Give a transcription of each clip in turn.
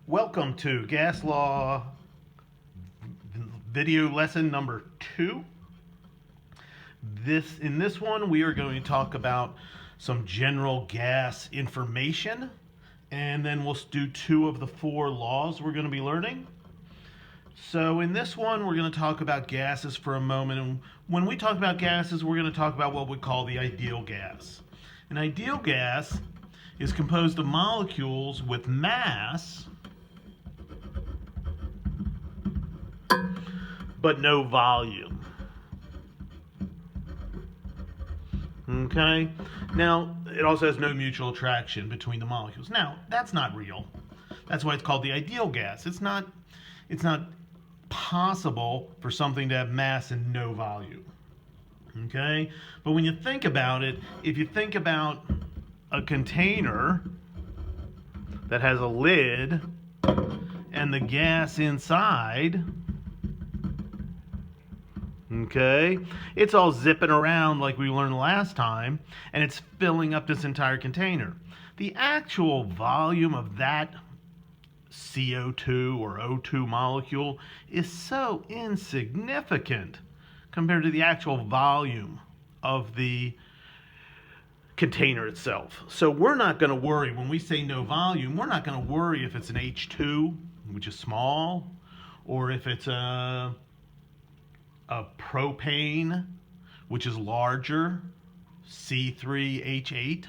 Welcome to Gas Law video lesson number 2. In this one we are going to talk about some general gas information, and then we'll do 2 of the 4 laws we're going to be learning. So in this one we're going to talk about gases for a moment, and when we talk about gases we're going to talk about what we call the ideal gas. An ideal gas is composed of molecules with mass but no volume. Okay? Now, it also has no mutual attraction between the molecules. Now, that's not real. That's why it's called the ideal gas. It's not possible for something to have mass and no volume. Okay? But when you think about it, if you think about a container that has a lid and the gas inside, okay, it's all zipping around like we learned last time, and it's filling up this entire container. The actual volume of that CO2 or O2 molecule is so insignificant compared to the actual volume of the container itself. So we're not going to worry when we say no volume. We're not going to worry if it's an H2, which is small, or if it's a propane, which is larger, C3H8,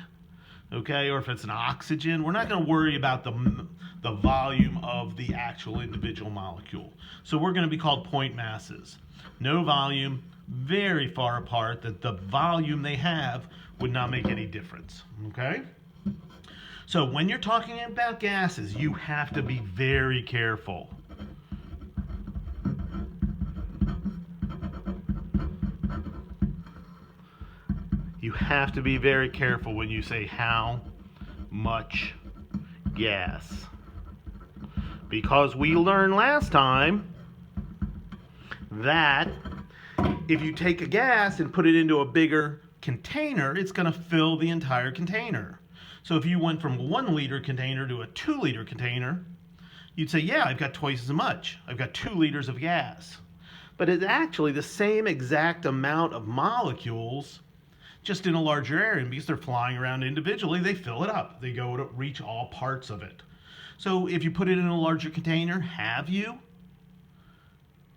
okay, or if it's an oxygen. We're not going to worry about the volume of the actual individual molecule. So we're going to be called point masses. No volume, very far apart, that the volume they have would not make any difference, okay? So when you're talking about gases, you have to be very careful. You have to be very careful when you say how much gas. Because we learned last time that if you take a gas and put it into a bigger container, it's going to fill the entire container. So if you went from a 1 liter container to a 2 liter container, you'd say, yeah, I've got twice as much. I've got 2 liters of gas. But it's actually the same exact amount of molecules, just in a larger area. And because they're flying around individually, they fill it up. They go to reach all parts of it. So if you put it in a larger container, have you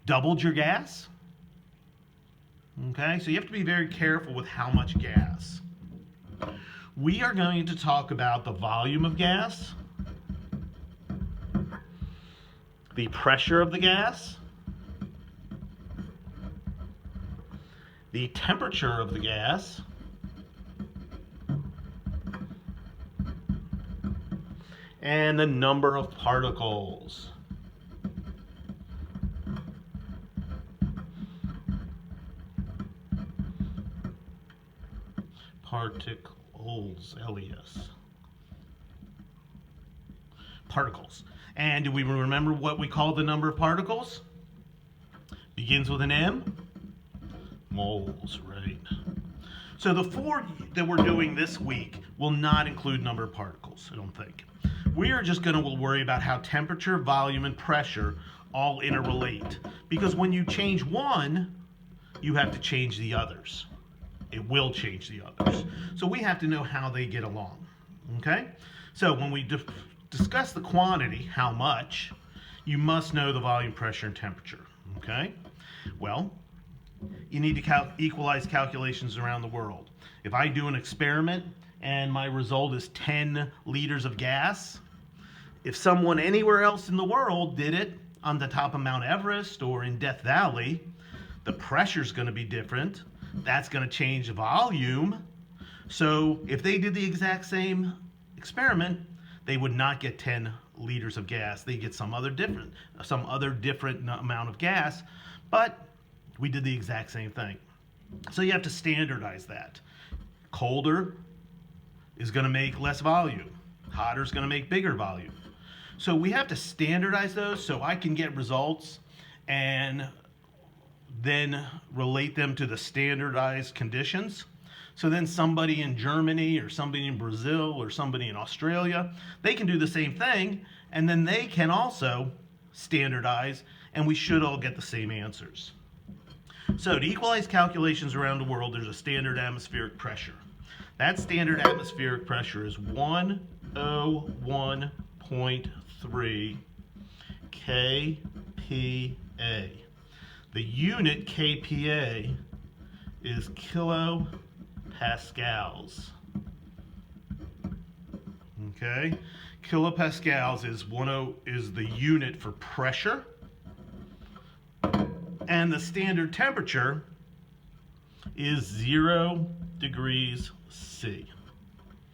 doubled your gas? Okay, so you have to be very careful with how much gas. We are going to talk about the volume of gas, the pressure of the gas, the temperature of the gas, and the number of particles. Particles, L-E-S. Particles. And do we remember what we call the number of particles? Begins with an M? Moles, right? So the 4 that we're doing this week will not include number of particles, I don't think. We are just going to worry about how temperature, volume, and pressure all interrelate. Because when you change one, you have to change the others. It will change the others. So we have to know how they get along. Okay? So when we discuss the quantity, how much, you must know the volume, pressure, and temperature. Okay? Well, you need to equalize calculations around the world. If I do an experiment and my result is 10 liters of gas, if someone anywhere else in the world did it on the top of Mount Everest or in Death Valley, the pressure's going to be different. That's going to change the volume. So if they did the exact same experiment, they would not get 10 liters of gas. They get some other different amount of gas, but we did the exact same thing. So you have to standardize that. Colder is going to make less volume. Hotter is going to make bigger volume. So we have to standardize those so I can get results and then relate them to the standardized conditions. So then somebody in Germany or somebody in Brazil or somebody in Australia, they can do the same thing, and then they can also standardize, and we should all get the same answers. So to equalize calculations around the world, there's a standard atmospheric pressure. That standard atmospheric pressure is 101.3 kPa. The unit kPa is kilopascals. Okay? Kilopascals is the unit for pressure. And the standard temperature is 0 degrees C.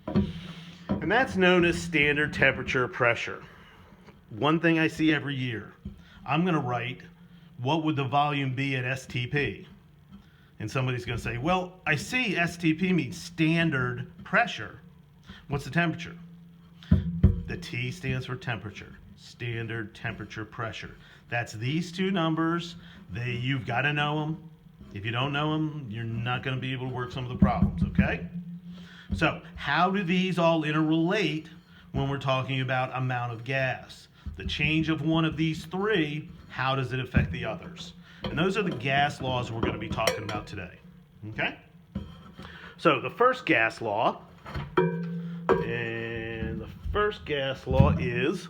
And that's known as standard temperature pressure. One thing I see every year, I'm going to write, what would the volume be at STP? And somebody's going to say, well, I see STP means standard pressure. What's the temperature? The T stands for temperature, standard temperature pressure. That's these two numbers. You've got to know them. If you don't know them, you're not going to be able to work some of the problems, okay? So how do these all interrelate when we're talking about amount of gas? The change of one of these three, how does it affect the others? And those are the gas laws we're going to be talking about today, okay? So the first gas law, and the first gas law is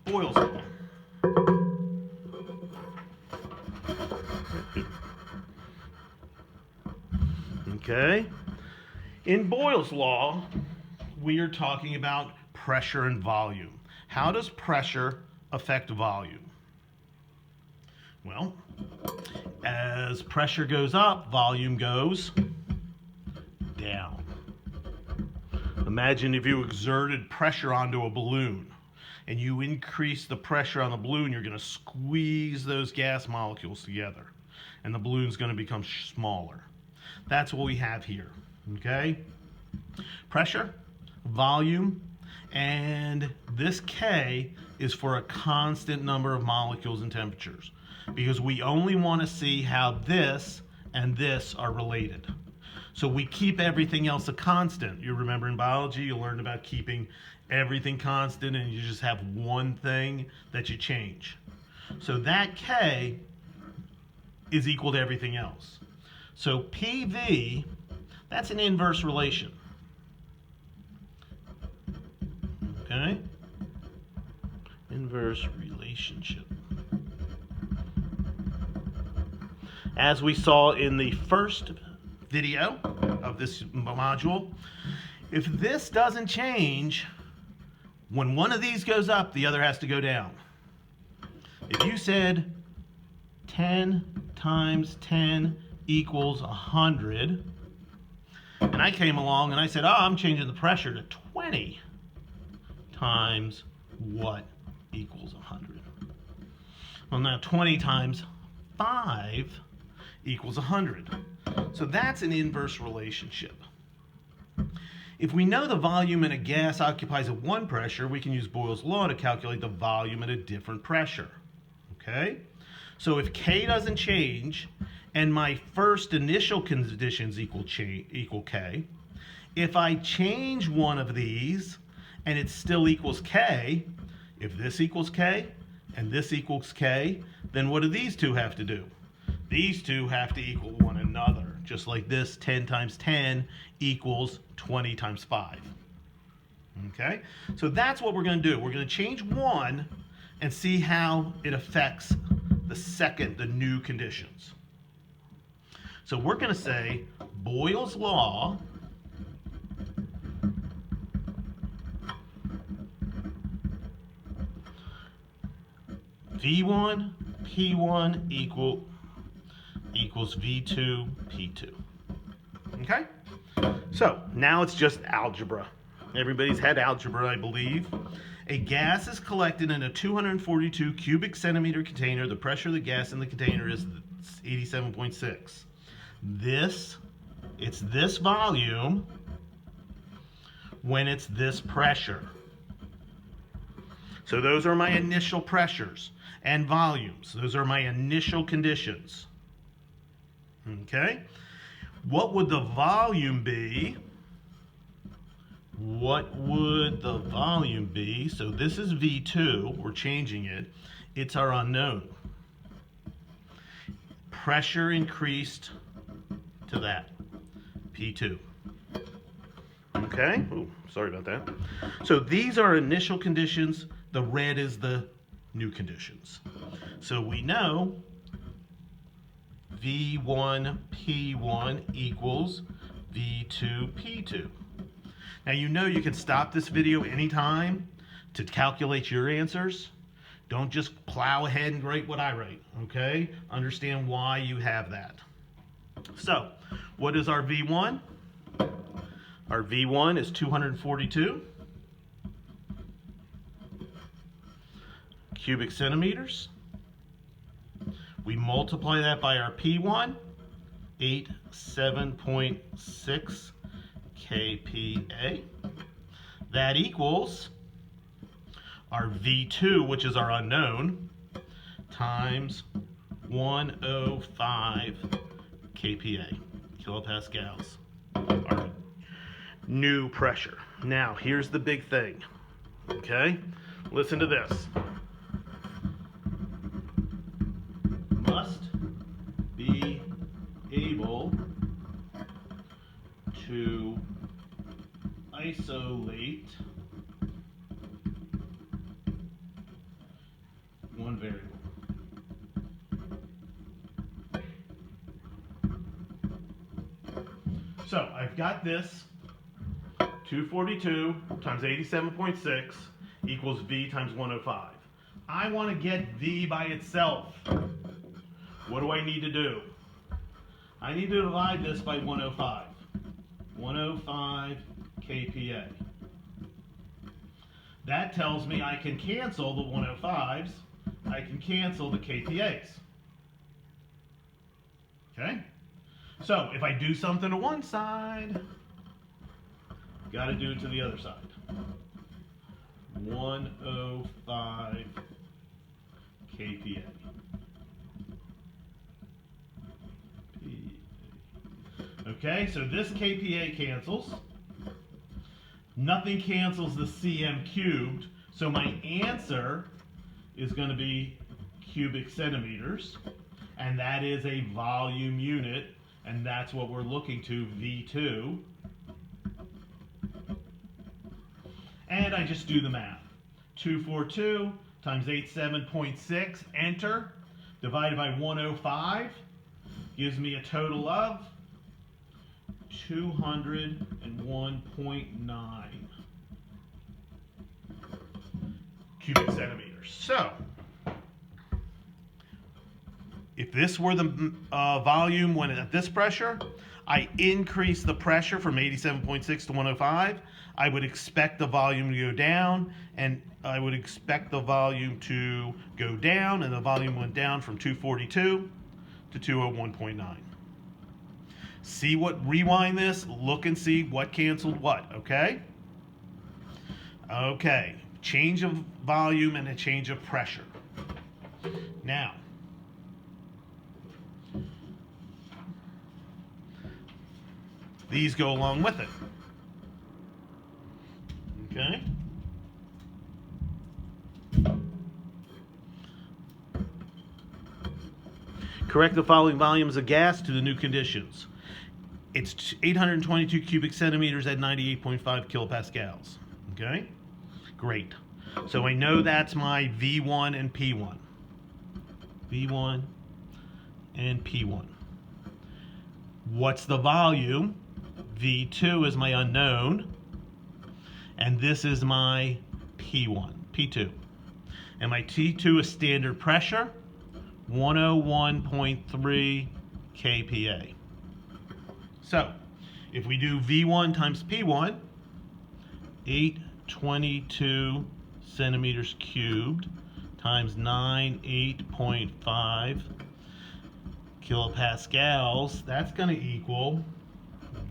Boyle's law. Okay? In Boyle's law, we are talking about pressure and volume. How does pressure affect volume? Well, as pressure goes up, volume goes down. Imagine if you exerted pressure onto a balloon and you increase the pressure on the balloon, you're going to squeeze those gas molecules together and the balloon's going to become smaller. That's what we have here, okay? Pressure, volume, and this K is for a constant number of molecules and temperatures because we only want to see how this and this are related. So we keep everything else a constant. You remember in biology, you learned about keeping everything constant and you just have one thing that you change. So that K is equal to everything else. So PV, that's an inverse relation. Okay? Inverse relationship. As we saw in the first video of this module, if this doesn't change, when one of these goes up, the other has to go down. If you said 10 times 10 equals 100, and I came along and I said, oh, I'm changing the pressure to 20 times what equals 100? Well, now 20 times 5 equals 100. So that's an inverse relationship. If we know the volume in a gas occupies at one pressure, we can use Boyle's law to calculate the volume at a different pressure. Okay? So if K doesn't change, and my first initial conditions equal K, if I change one of these and it still equals K, if this equals K and this equals K, then what do these two have to do? These two have to equal one another, just like this 10 times 10 equals 20 times 5. Okay? So that's what we're going to do. We're going to change one and see how it affects the new conditions. So we're going to say Boyle's law V1 P1 equals V2 P2. Okay? So now it's just algebra. Everybody's had algebra, I believe. A gas is collected in a 242 cubic centimeter container. The pressure of the gas in the container is 87.6. It's this volume when it's this pressure. So those are my initial pressures and volumes. Those are my initial conditions. Okay? What would the volume be? What would the volume be? So this is V2, we're changing it. It's our unknown. Pressure increased to that, P2. Okay, ooh, sorry about that. So these are initial conditions. The red is the new conditions. So we know V1 P1 equals V2 P2. Now you know you can stop this video anytime to calculate your answers. Don't just plow ahead and write what I write, okay? Understand why you have that. So, what is our V1? Our V1 is 242 cubic centimeters. We multiply that by our P1, 87.6 kPa. That equals our V2, which is our unknown, times 105 kPa, kilopascals, our new pressure. Now, here's the big thing, okay? Listen to this. Must be able to isolate one variable. So I've got this 242 times 87.6 equals V times 105. I want to get V by itself. What do I need to do? I need to divide this by 105. 105 kPa. That tells me I can cancel the 105s. I can cancel the kPas. Okay? So if I do something to one side, got to do it to the other side. 105 kPa. Okay, so this kPa cancels. Nothing cancels the cm cubed, so my answer is going to be cubic centimeters, and that is a volume unit, and that's what we're looking to, V2. And I just do the math. 242 times 87.6, enter, divided by 105, gives me a total of 201.9 cubic centimeters. So, if this were the volume when at this pressure, I increase the pressure from 87.6 to 105, I would expect the volume to go down, and I would expect the volume to go down, and the volume went down from 242 to 201.9. See what, rewind this, look and see what canceled what, okay? Okay, change of volume and a change of pressure. Now, these go along with it. Okay? Correct the following volumes of gas to the new conditions. It's 822 cubic centimeters at 98.5 kilopascals. Okay? Great. So I know that's my V1 and P1. V1 and P1. What's the volume? V2 is my unknown. And this is my P1, P2. And my T2 is standard pressure, 101.3 kPa. So, if we do V1 times P1, 822 centimeters cubed times 98.5 kilopascals, that's going to equal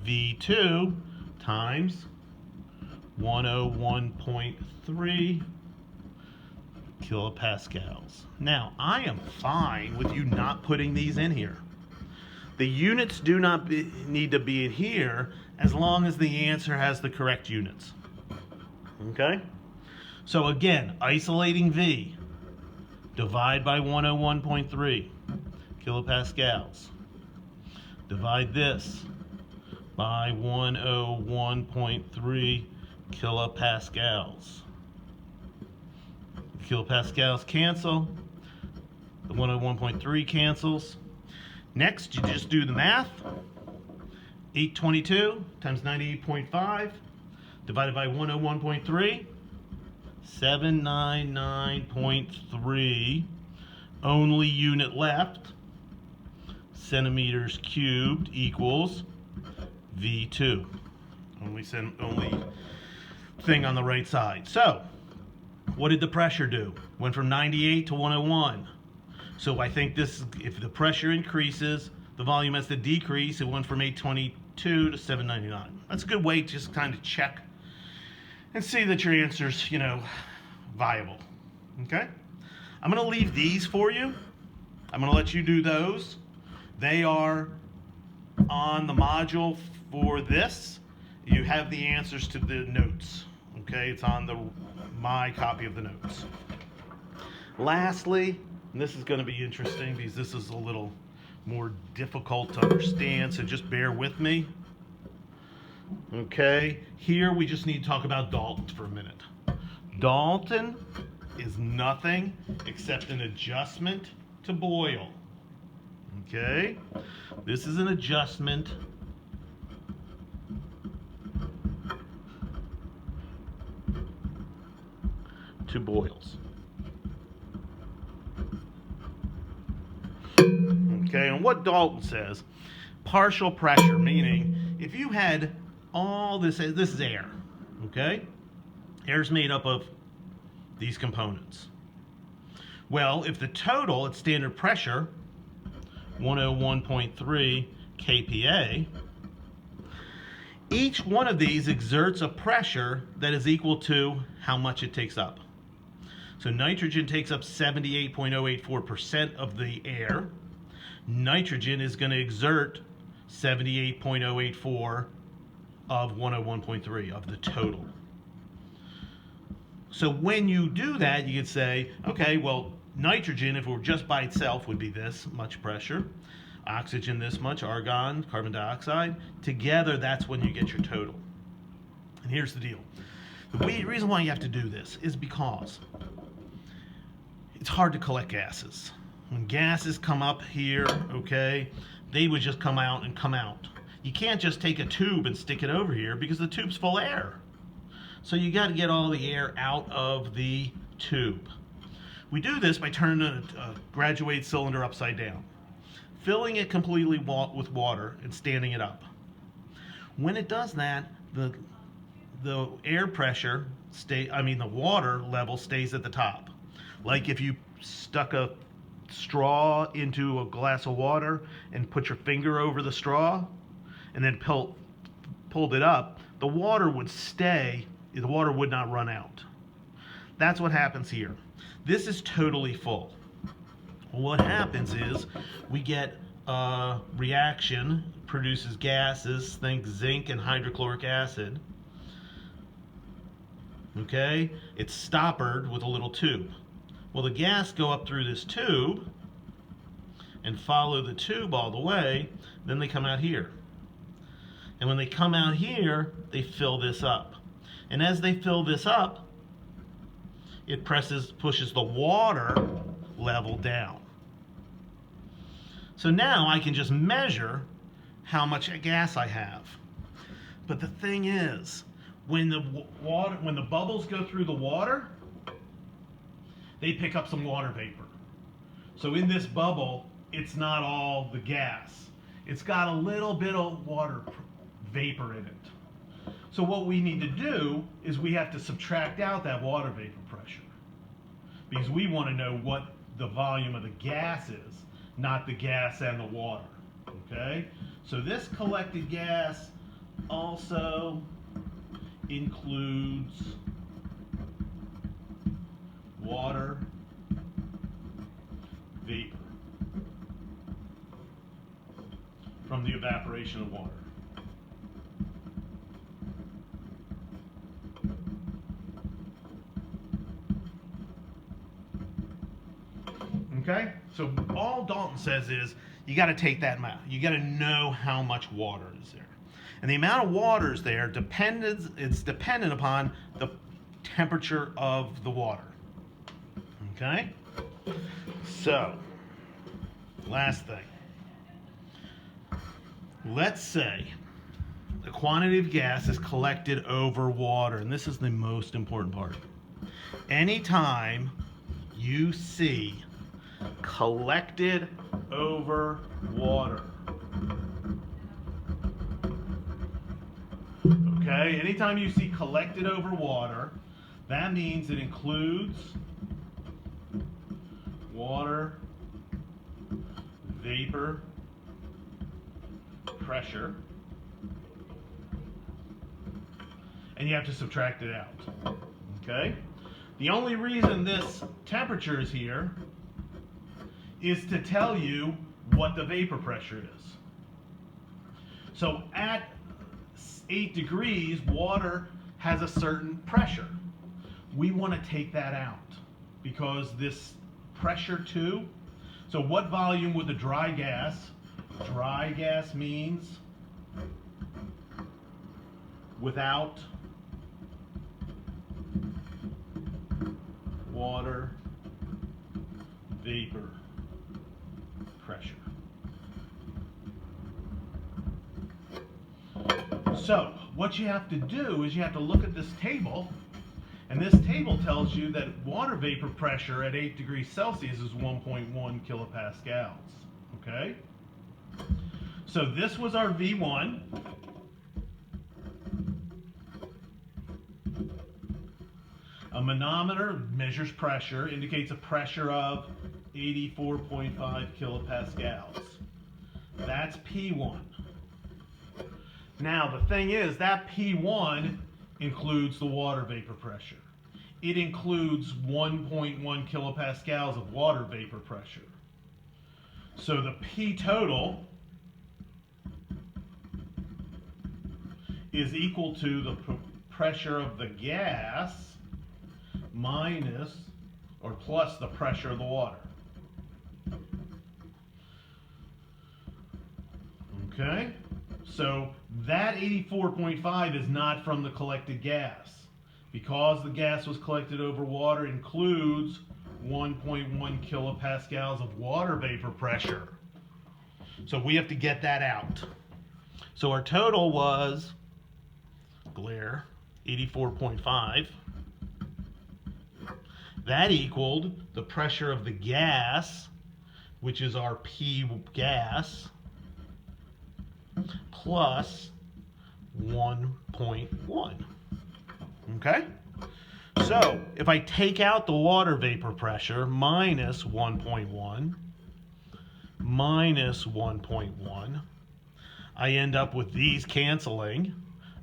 V2 times 101.3 kilopascals. Now, I am fine with you not putting these in here. The units do not need to be in here as long as the answer has the correct units. Okay? So again, isolating V, divide by 101.3 kilopascals. Divide this by 101.3 kilopascals. Kilopascals cancel. The 101.3 cancels. Next, you just do the math. 822 times 98.5 divided by 101.3. 799.3. Only unit left. Centimeters cubed equals V2. Only thing on the right side. So, what did the pressure do? Went from 98 to 101. So I think this, if the pressure increases, the volume has to decrease. It went from 822 to 799. That's a good way to just kind of check and see that your answer's, viable. Okay? I'm going to leave these for you. I'm going to let you do those. They are on the module for this. You have the answers to the notes. Okay? It's on my copy of the notes. Lastly, and this is going to be interesting because this is a little more difficult to understand, so just bear with me. Okay, here we just need to talk about Dalton for a minute. Dalton is nothing except an adjustment to Boyle. Okay, this is an adjustment to Boyle's. Okay, and what Dalton says, partial pressure, meaning if you had all this is air, okay? Air's made up of these components. Well, if the total at standard pressure, 101.3 kPa, each one of these exerts a pressure that is equal to how much it takes up. So nitrogen takes up 78.084% of the air. Nitrogen is going to exert 78.084 of 101.3 of the total. So when you do that, you could say, okay, well, nitrogen, if it were just by itself, would be this much pressure. Oxygen this much, argon, carbon dioxide. Together, that's when you get your total. And here's the deal. The reason why you have to do this is because it's hard to collect gases. When gases come up here, okay, they would just come out and come out. You can't just take a tube and stick it over here because the tube's full of air. So you got to get all the air out of the tube. We do this by turning a graduated cylinder upside down, filling it completely with water and standing it up. When it does that, the air pressure the water level stays at the top. Like if you stuck a straw into a glass of water and put your finger over the straw and then pulled it up, the water would stay, the water would not run out. That's what happens here. This is totally full. What happens is we get a reaction, produces gases, think zinc and hydrochloric acid. Okay, it's stoppered with a little tube. Well, the gas go up through this tube and follow the tube all the way, then they come out here. And when they come out here, they fill this up. And as they fill this up, it pushes the water level down. So now I can just measure how much gas I have. But the thing is, when the bubbles go through the water, they pick up some water vapor. So in this bubble, it's not all the gas. It's got a little bit of water vapor in it. So what we need to do is we have to subtract out that water vapor pressure, because we want to know what the volume of the gas is, not the gas and the water. Okay? So this collected gas also includes water vapor. from the evaporation of water. Okay, so all Dalton says is you got to take that amount. You got to know how much water is there, and the amount of water is there it's dependent upon the temperature of the water. Okay, so last thing. Let's say the quantity of gas is collected over water, and this is the most important part. Anytime you see collected over water. Okay, anytime you see collected over water, that means it includes water vapor pressure, and you have to subtract it out. Okay? The only reason this temperature is here is to tell you what the vapor pressure is. So at 8 degrees, water has a certain pressure. We want to take that out because this pressure 2, so what volume would the dry gas? Dry gas means without water vapor pressure. So what you have to do is you have to look at this table, and this table tells you that water vapor pressure at 8 degrees Celsius is 1.1 kilopascals. Okay? So this was our V1. A manometer measures pressure, indicates a pressure of 84.5 kilopascals. That's P1. Now the thing is, that P1 includes the water vapor pressure. It includes 1.1 kilopascals of water vapor pressure. So the P total is equal to the pressure of the gas minus or plus the pressure of the water. Okay? So that 84.5 is not from the collected gas. Because the gas was collected over water, includes 1.1 kilopascals of water vapor pressure. So we have to get that out. So our total was, glare, 84.5. That equaled the pressure of the gas, which is our P gas, plus 1.1. Okay? So if I take out the water vapor pressure, minus 1.1, minus 1.1, I end up with these canceling.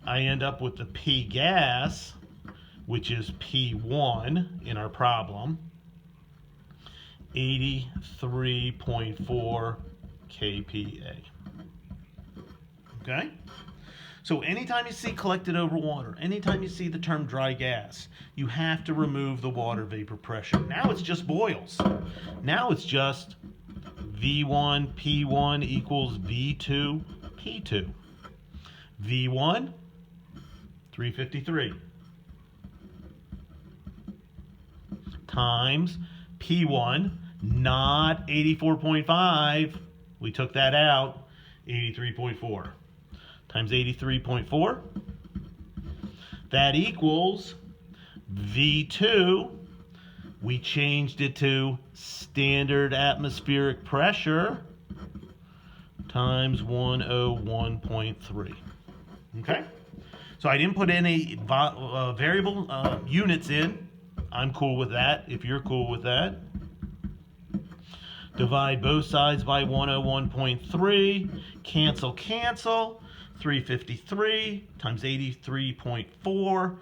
I end up with the P gas, which is P1 in our problem, 83.4 kPa. Okay? So anytime you see collected over water, anytime you see the term dry gas, you have to remove the water vapor pressure. Now it's just Boyle's. Now it's just V1 P1 equals V2 P2. V1, 353. Times P1, not 84.5, we took that out, 83.4. Times 83.4, that equals V2, we changed it to standard atmospheric pressure, times 101.3. Okay? So I didn't put any variable units in. I'm cool with that, if you're cool with that. Divide both sides by 101.3, cancel, cancel. 353 times 83.4,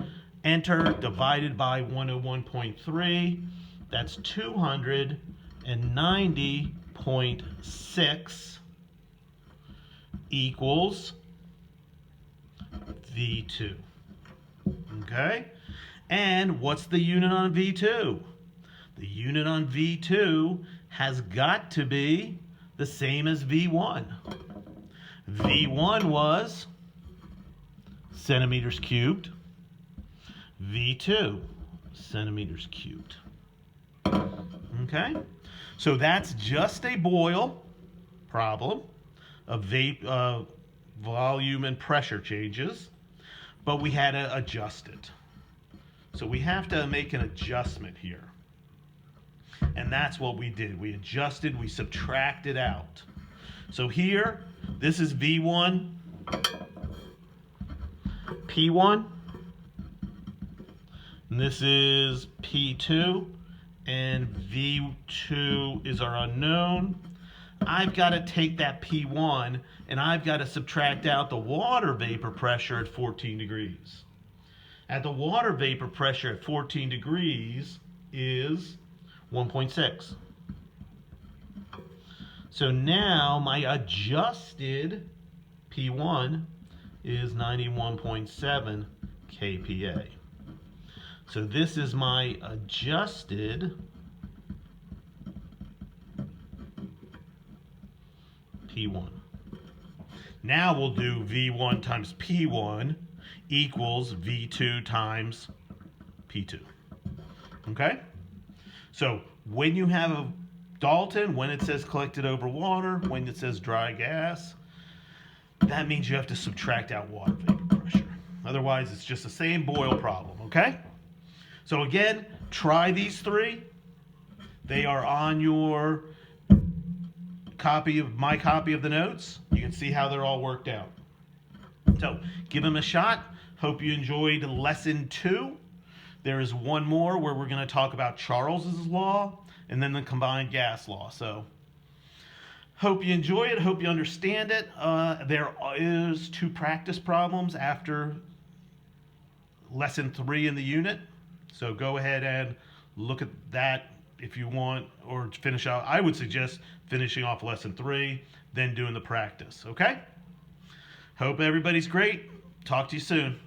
enter, divided by 101.3, that's 290.6 equals V2. Okay? And what's the unit on V2? The unit on V2 has got to be the same as V1. V1 was centimeters cubed. V2, centimeters cubed. Okay? So that's just a Boyle problem of volume and pressure changes, but we had to adjust it. So we have to make an adjustment here. And that's what we did. We adjusted, we subtracted out. So here, this is V1, P1, and this is P2, and V2 is our unknown. I've got to take that P1 and I've got to subtract out the water vapor pressure at 14 degrees. At the water vapor pressure at 14 degrees is 1.6. So now my adjusted P1 is 91.7 kPa. So this is my adjusted P1. Now we'll do V1 times P1 equals V2 times P2. Okay? So when you have a Dalton, when it says collected over water, when it says dry gas, that means you have to subtract out water vapor pressure. Otherwise, it's just the same Boyle problem, okay? So again, try these three. They are on your my copy of the notes. You can see how they're all worked out. So give them a shot. Hope you enjoyed lesson 2. There is one more where we're going to talk about Charles's law and then the combined gas law. So hope you enjoy it. Hope you understand it. There is 2 practice problems after lesson 3 in the unit. So go ahead and look at that if you want, or finish out. I would suggest finishing off lesson 3, then doing the practice. Okay? Hope everybody's great. Talk to you soon.